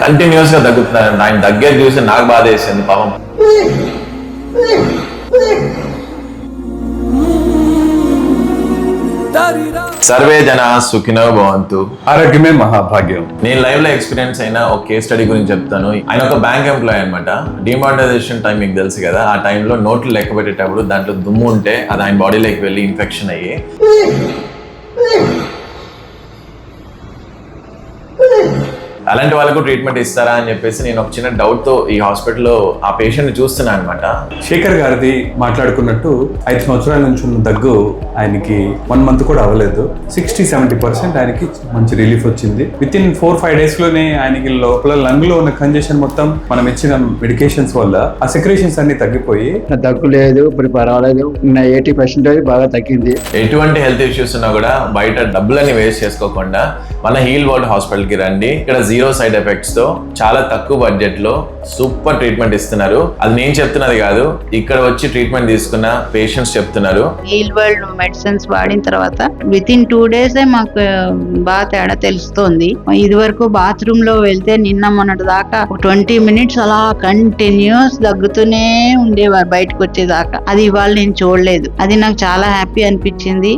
Continuous గా తగ్గుతున్నారండి. ఆయన దగ్గర చూసి నాకు బాధ వేసింది పాపం. సర్వే జన సుఖినో భవంతు. ఆరోగ్యమే మహాభాగ్యం. నేను లైవ్ లో ఎక్స్పీరియన్స్ అయిన ఒక కేస్ స్టడీ గురించి చెప్తాను. ఆయన ఒక బ్యాంక్ ఎంప్లాయ్ అనమాట. డిమానిటైజేషన్ టైం మీకు తెలుసు కదా, ఆ టైంలో నోట్లు లెక్క పెట్టేటప్పుడు దాంట్లో దుమ్ము ఉంటే అది ఆయన బాడీలోకి వెళ్ళి ఇన్ఫెక్షన్ అయ్యి అలాంటి వాళ్ళకు ట్రీట్మెంట్ ఇస్తారా అని చెప్పేసి నేను ఒక చిన్న డౌట్ తో ఈ హాస్పిటల్లో ఆ పేషెంట్ ని చూస్తున్నాను అనమాట. శేఖర్ గారిది మాట్లాడుకున్నట్టు 5 సంవత్సరాల నుంచి ఉన్న దగ్గు ఆయనకి 1 month కూడా అవ్వలేదు. 60-70% ఆయనకి మంచి రిలీఫ్ వచ్చింది. విత్ ఇన్ 4-5 days లోనే ఆయనకి లోపల లంగ్ లో ఉన్న కంజెషన్ మొత్తం మనం ఇచ్చిన మెడికేషన్స్ వల్ల ఆ సెక్రేషన్స్ అన్ని తగ్గిపోయి దగ్గు లేదు, ఇప్పుడు పర్వాలేదు, 80% బాగా తగ్గింది. ఎటువంటి హెల్త్ ఇష్యూస్ ఉన్నా కూడా బయట డబ్బులని వేస్ట్ చేసుకోకుండా మన హీల్ వరల్డ్ హాస్పిటల్ కి రండి. ఇక్కడ 0 సైడ్ ఎఫెక్ట్స్ తో చాలా తక్కువ బడ్జెట్ లో సూపర్ ట్రీట్మెంట్ ఇస్తున్నారు. అది నేను చెప్తున్నది కాదు, ఇక్కడ వచ్చి ట్రీట్మెంట్ తీసుకున్న పేషెంట్స్ చెప్తున్నారు. హీల్ వరల్డ్ మెడిసిన్స్ వాడిన తర్వాత విత్ ఇన్ 2 days మాకు బాగా తేడా తెలుస్తుంది. ఇది వరకు బాత్రూమ్ లో వెళ్తే నిన్న మొన్నటి దాకా 20 minutes అలా కంటిన్యూస్ దగ్గుతూనే ఉండేవారు బయటకు వచ్చేదాకా. అది ఇవాళ నేను చూడలేదు. అది నాకు చాలా హ్యాపీ అనిపించింది.